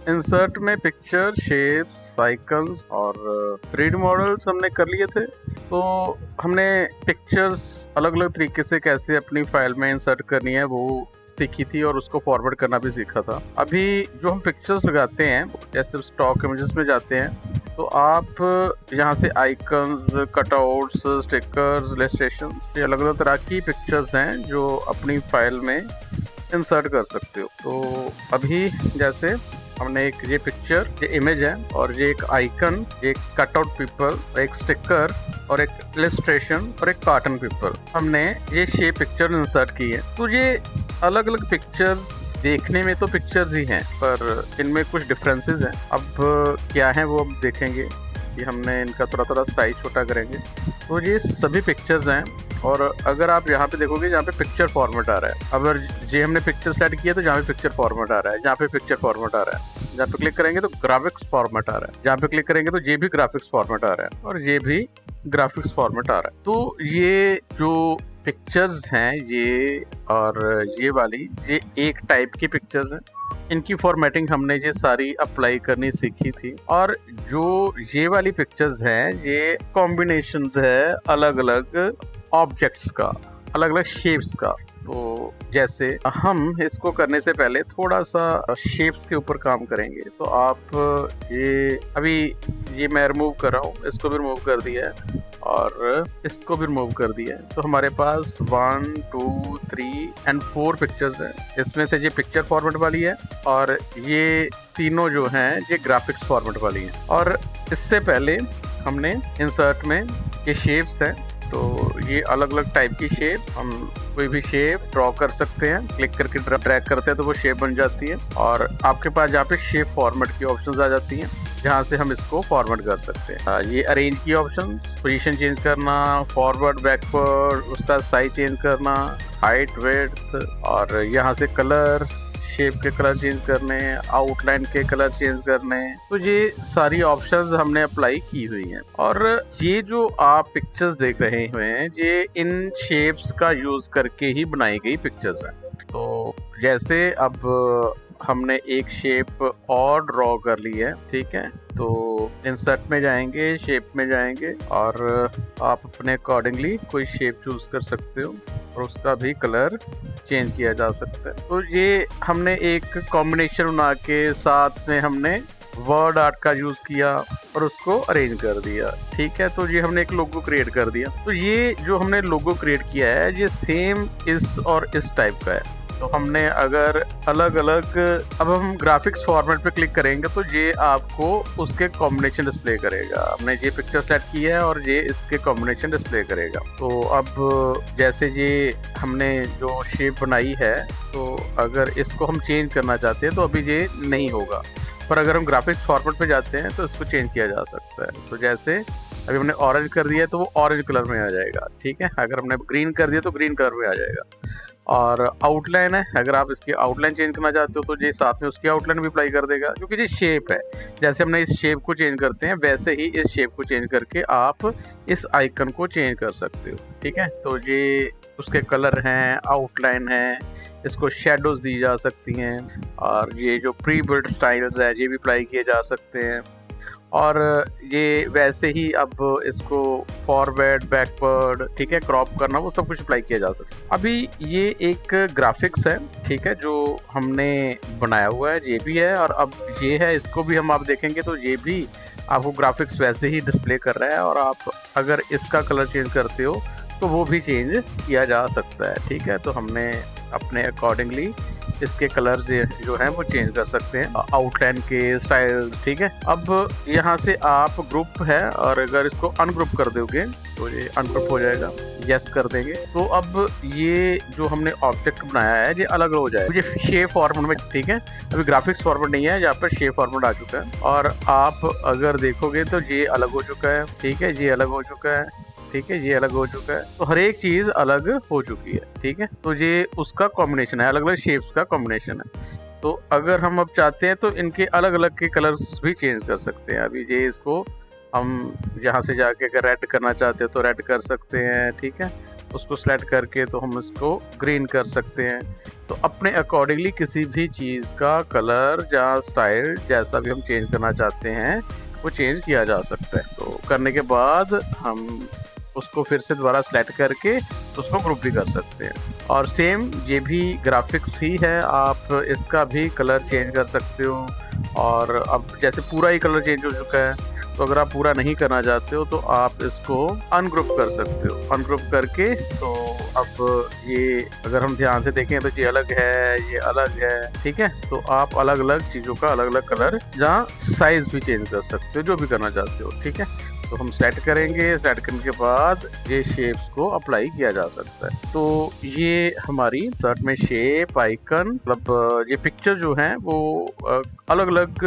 Insert में picture, shapes, icons और 3D models हमने कर लिए थे। तो हमने पिक्चर्स अलग अलग तरीके से कैसे अपनी फाइल में इंसर्ट करनी है वो सीखी थी और उसको फॉरवर्ड करना भी सीखा था। अभी जो हम पिक्चर्स लगाते हैं, जैसे स्टॉक इमेजेस में जाते हैं, तो आप यहाँ से आइकन्स, कटआउट्स, स्टिकर्स, इलस्ट्रेशन, ये अलग अलग तरह की पिक्चर्स हैं जो अपनी फाइल में इंसर्ट कर सकते हो। तो अभी जैसे हमने एक ये पिक्चर, ये इमेज है और ये एक आइकन, एक कटआउट पीपल, एक स्टिकर और एक इलस्ट्रेशन और एक कार्टन पीपल, हमने ये शेप पिक्चर इंसर्ट की है। तो ये अलग अलग पिक्चर्स देखने में तो पिक्चर्स ही हैं, पर इनमें कुछ डिफरेंसेस हैं। अब क्या है वो अब देखेंगे कि हमने इनका थोड़ा थोड़ा साइज छोटा करेंगे। तो ये सभी पिक्चर्स हैं और अगर आप यहाँ पे देखोगे जहाँ पे पिक्चर फॉर्मेट आ रहा है, अगर ये हमने पिक्चर सेलेक्ट किया तो जहाँ पे पिक्चर फॉर्मेट आ रहा है, जहाँ पे पिक्चर फॉर्मेट आ रहा है, जहाँ पे क्लिक करेंगे तो ग्राफिक्स फॉर्मेट आ रहा है, जहाँ पे क्लिक करेंगे तो ये भी ग्राफिक्स फॉर्मेट आ रहा है और ये भी ग्राफिक्स फॉर्मेट आ रहा है। तो ये जो पिक्चर्स हैं ये और ये वाली, ये एक टाइप की पिक्चर्स हैं। इनकी फॉर्मेटिंग हमने ये सारी अप्लाई करनी सीखी थी। और जो ये वाली पिक्चर्स हैं ये कॉम्बिनेशंस है अलग अलग ऑब्जेक्ट्स का, अलग अलग शेप्स का। तो जैसे हम इसको करने से पहले थोड़ा सा शेप्स के ऊपर काम करेंगे। तो आप ये अभी ये मैं रिमूव कर रहा हूँ, इसको भी रिमूव कर दिया है और इसको भी रिमूव कर दिया है। तो हमारे पास 1, 2, 3 एंड 4 पिक्चर्स हैं। इसमें से ये पिक्चर फॉर्मेट वाली है और ये तीनों जो हैं ये ग्राफिक्स फॉर्मेट वाली हैं। और इससे पहले हमने इंसर्ट में ये शेप्स हैं, तो ये अलग अलग टाइप की शेप, हम कोई भी शेप ड्रॉ कर सकते हैं। क्लिक करके ड्रैग करते हैं तो वो शेप बन जाती है और आपके पास जहाँ पे शेप फॉर्मेट की ऑप्शंस आ जाती हैं, जहाँ से हम इसको फॉर्मेट कर सकते हैं। ये अरेंज की ऑप्शन, पोजीशन चेंज करना, फॉरवर्ड, बैकवर्ड, उसका साइज चेंज करना, हाइट, विड्थ, और यहाँ से कलर, शेप के कलर चेंज करने, आउटलाइन के कलर चेंज करने। तो ये सारी ऑप्शंस हमने अप्लाई की हुई हैं। और ये जो आप पिक्चर्स देख रहे हैं ये इन शेप्स का यूज करके ही बनाई गई पिक्चर्स हैं। तो जैसे अब हमने एक शेप और ड्रॉ कर ली है, ठीक है। तो इंसर्ट में जाएंगे, शेप में जाएंगे और आप अपने अकॉर्डिंगली कोई शेप चूज कर सकते हो और उसका भी कलर चेंज किया जा सकता है। तो ये हमने एक कॉम्बिनेशन बना के साथ में हमने वर्ड आर्ट का यूज किया और उसको अरेंज कर दिया, ठीक है। तो ये हमने एक लोगो क्रिएट कर दिया। तो ये जो हमने लोगो क्रिएट किया है ये सेम इस और इस टाइप का है। तो हमने अगर अलग अलग, अब हम ग्राफिक्स फॉर्मेट पे क्लिक करेंगे तो ये आपको उसके कॉम्बिनेशन डिस्प्ले करेगा। हमने ये पिक्चर सेलेक्ट की है और ये इसके कॉम्बिनेशन डिस्प्ले करेगा। तो अब जैसे ये हमने जो शेप बनाई है, तो अगर इसको हम चेंज करना चाहते हैं तो अभी ये नहीं होगा, पर अगर हम ग्राफिक्स फॉर्मेट पे जाते हैं तो इसको चेंज किया जा सकता है। तो जैसे अभी हमने ऑरेंज कर दिया है तो वो ऑरेंज कलर में आ जाएगा, ठीक है। अगर हमने ग्रीन कर दिया तो ग्रीन कलर में आ जाएगा। और आउटलाइन है, अगर आप इसकी आउटलाइन चेंज करना चाहते हो तो ये साथ में उसकी आउटलाइन भी अप्लाई कर देगा, क्योंकि ये शेप है। जैसे हमने इस शेप को चेंज करते हैं वैसे ही इस शेप को चेंज करके आप इस आइकन को चेंज कर सकते हो, ठीक है। तो ये उसके कलर हैं, आउटलाइन है, इसको शेडोज दी जा सकती हैं और ये जो प्री बिल्ट स्टाइल्स है ये भी अप्लाई किए जा सकते हैं। और ये वैसे ही अब इसको फॉरवर्ड, बैकवर्ड, ठीक है, क्रॉप करना, वो सब कुछ अप्लाई किया जा सकता है। अभी ये एक ग्राफिक्स है, ठीक है, जो हमने बनाया हुआ है, ये भी है। और अब ये है, इसको भी हम आप देखेंगे तो ये भी आपको ग्राफिक्स वैसे ही डिस्प्ले कर रहा है। और आप अगर इसका कलर चेंज करते हो तो वो भी चेंज किया जा सकता है, ठीक है। तो हमने अपने अकॉर्डिंगली इसके कलर्स जो हैं वो चेंज कर सकते हैं, आउटलाइन के स्टाइल, ठीक है। अब यहाँ से आप ग्रुप है और अगर इसको अनग्रुप कर दोगे तो ये अनग्रुप हो जाएगा, यस कर देंगे। तो अब ये जो हमने ऑब्जेक्ट बनाया है ये अलग हो जाएगा, ये शेप फॉर्मेट में, ठीक है। अभी ग्राफिक्स फॉर्मेट नहीं है, यहाँ पर शेप फॉर्मेट आ चुका है। और आप अगर देखोगे तो ये अलग हो चुका है, ठीक है, ये अलग हो चुका है, ठीक है, ये अलग हो चुका है। तो हर एक चीज अलग हो चुकी है, ठीक है। तो ये उसका कॉम्बिनेशन है, अलग अलग शेप्स का कॉम्बिनेशन है। तो अगर हम अब चाहते हैं तो इनके अलग अलग के कलर्स भी चेंज कर सकते हैं। अभी ये इसको हम यहाँ से जाके अगर रेड करना चाहते हो तो रेड कर सकते हैं, ठीक है। उसको सेलेक्ट करके तो हम इसको ग्रीन कर सकते हैं। तो अपने अकॉर्डिंगली किसी भी चीज़ का कलर या स्टाइल जैसा भी हम चेंज करना चाहते हैं वो चेंज किया जा सकता है। तो करने के बाद हम उसको फिर से दोबारा सेलेक्ट करके उसको ग्रुप भी कर सकते हैं। और सेम ये भी ग्राफिक्स ही है, आप इसका भी कलर चेंज कर सकते हो। और अब जैसे पूरा ही कलर चेंज हो चुका है, तो अगर आप पूरा नहीं करना चाहते हो तो आप इसको अनग्रुप कर सकते हो। अनग्रुप करके तो अब ये अगर हम ध्यान से देखें तो ये अलग है, ये अलग है, ठीक है। तो आप अलग अलग चीज़ों का अलग अलग कलर जहाँ साइज भी चेंज कर सकते हो, जो भी करना चाहते हो, ठीक है। तो हम सेट करेंगे, सेट करने के बाद ये शेप्स को अप्लाई किया जा सकता है। तो ये हमारी सर्ट में शेप, आइकन, मतलब ये पिक्चर जो है वो अलग अलग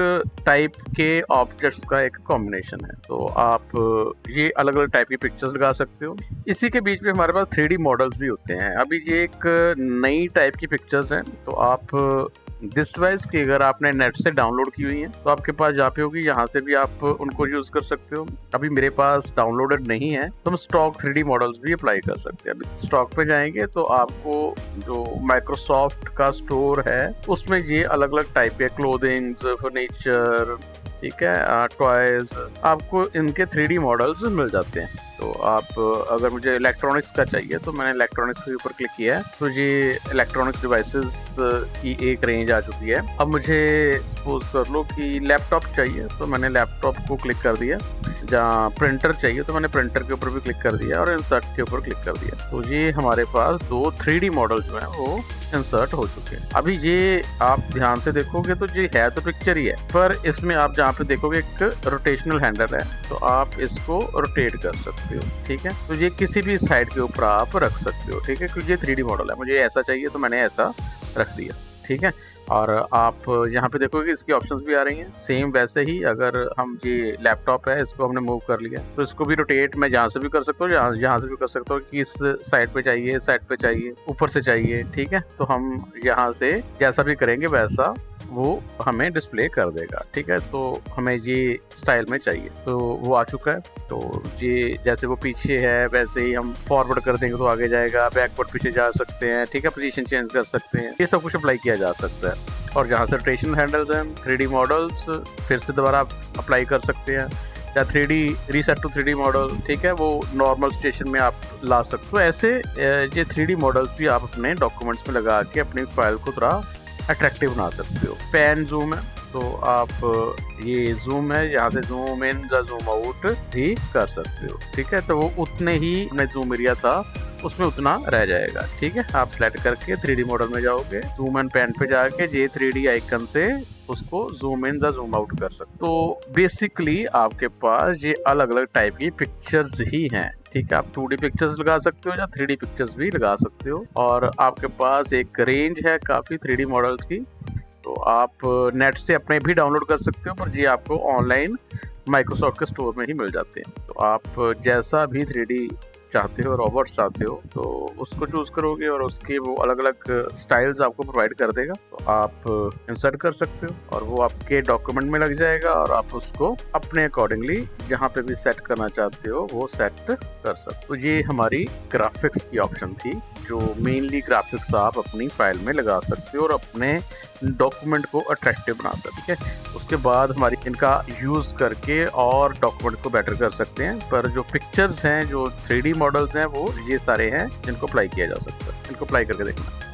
टाइप के ऑब्जेक्ट्स का एक कॉम्बिनेशन है। तो आप ये अलग अलग टाइप की पिक्चर्स लगा सकते हो। इसी के बीच में हमारे पास 3D मॉडल्स भी होते हैं। अभी ये एक नई टाइप की पिक्चर्स हैं। तो आप दिस डिवाइस की अगर आपने नेट से डाउनलोड की हुई है तो आपके पास जहाँ पे होगी यहाँ से भी आप उनको यूज कर सकते हो। अभी मेरे पास डाउनलोडेड नहीं है तो हम स्टॉक 3D मॉडल्स भी अप्लाई कर सकते हैं। अभी स्टॉक पे जाएंगे तो आपको जो माइक्रोसॉफ्ट का स्टोर है उसमें ये अलग अलग टाइप के क्लोथिंग, फर्नीचर, ठीक है, टॉयज, आपको इनके 3D मॉडल्स मिल जाते हैं। तो आप अगर मुझे इलेक्ट्रॉनिक्स का चाहिए तो मैंने इलेक्ट्रॉनिक्स के ऊपर क्लिक किया है, तो ये इलेक्ट्रॉनिक्स डिवाइसेस की एक रेंज आ चुकी है। अब मुझे सपोज कर लो कि लैपटॉप चाहिए तो मैंने लैपटॉप को क्लिक कर दिया। जहाँ प्रिंटर चाहिए तो मैंने प्रिंटर के ऊपर भी क्लिक कर दिया और इंसर्ट के ऊपर क्लिक कर दिया। तो ये हमारे पास 2 3D मॉडल जो है वो इंसर्ट हो चुके हैं। अभी ये आप ध्यान से देखोगे तो ये है तो पिक्चर ही है, पर इसमें आप जहाँ पे देखोगे एक रोटेशनल हैंडल है, तो आप इसको रोटेट कर सकते हो, ठीक है। तो ये किसी भी साइड के ऊपर आप रख सकते हो, ठीक है, क्योंकि ये 3D मॉडल है। मुझे ऐसा चाहिए तो मैंने ऐसा रख दिया, ठीक है। और आप यहाँ पे देखोगे इसकी ऑप्शंस भी आ रही हैं। सेम वैसे ही अगर हम ये लैपटॉप है इसको हमने मूव कर लिया तो इसको भी रोटेट मैं जहाँ से भी कर सकता हूँ, यहाँ से भी कर सकता हूँ कि इस साइड पे चाहिए, इस साइड पे चाहिए, ऊपर से चाहिए, ठीक है। तो हम यहाँ से जैसा भी करेंगे वैसा वो हमें डिस्प्ले कर देगा, ठीक है। तो हमें ये स्टाइल में चाहिए तो वो आ चुका है। तो ये जैसे वो पीछे है वैसे ही हम फॉरवर्ड कर देंगे तो आगे जाएगा, बैकवर्ड पीछे जा सकते हैं, ठीक है, पोजीशन चेंज कर सकते हैं, ये सब कुछ अप्लाई किया जा सकता है। और जहाँ से रोटेशन हैंडल्स हैं, 3D मॉडल्स फिर से दोबारा अप्लाई कर सकते हैं, या 3D reset to 3D model, ठीक है, वो नॉर्मल सिचुएशन में आप ला सकते हो। ऐसे ये 3D मॉडल्स भी आप अपने डॉक्यूमेंट्स में लगा के अपनी फाइल को थोड़ा अट्रैक्टिव बना सकते हो। पैन जूम है तो आप ये जूम है, यहाँ से जूम इन या जूम आउट भी कर सकते हो, ठीक है। तो वो उतने ही अपने जूम एरिया था उसमें उतना रह जाएगा, ठीक है। आप सेलेक्ट करके 3D मॉडल में जाओगे, जूम एंड पैन पे जाके ये 3D आइकन से उसको जूम इन या जूम आउट कर सकते। तो बेसिकली आपके पास ये अलग अलग टाइप की पिक्चर्स ही हैं, ठीक है। आप 2D पिक्चर्स लगा सकते हो या 3D पिक्चर्स भी लगा सकते हो। और आपके पास एक रेंज है काफ़ी 3D मॉडल्स की, तो आप नेट से अपने भी डाउनलोड कर सकते हो, पर ये आपको ऑनलाइन माइक्रोसॉफ्ट के स्टोर में ही मिल जाते हैं। तो आप जैसा भी 3D चाहते हो, रोबोट्स चाहते हो, तो उसको चूज करोगे और उसके वो अलग अलग स्टाइल्स आपको प्रोवाइड कर देगा। तो आप इंसर्ट कर सकते हो और वो आपके डॉक्यूमेंट में लग जाएगा और आप उसको अपने अकॉर्डिंगली जहाँ पे भी सेट करना चाहते हो वो सेट कर सकते हो। तो ये हमारी ग्राफिक्स की ऑप्शन थी, जो मेनली ग्राफिक्स आप अपनी फाइल में लगा सकते हो और अपने डॉक्यूमेंट को अट्रैक्टिव बना सकते हैं। उसके बाद हमारी इनका यूज़ करके और डॉक्यूमेंट को बेटर कर सकते हैं। पर जो पिक्चर्स हैं, जो 3D मॉडल्स हैं, वो ये सारे हैं जिनको अप्लाई किया जा सकता है। इनको अप्लाई करके देखना।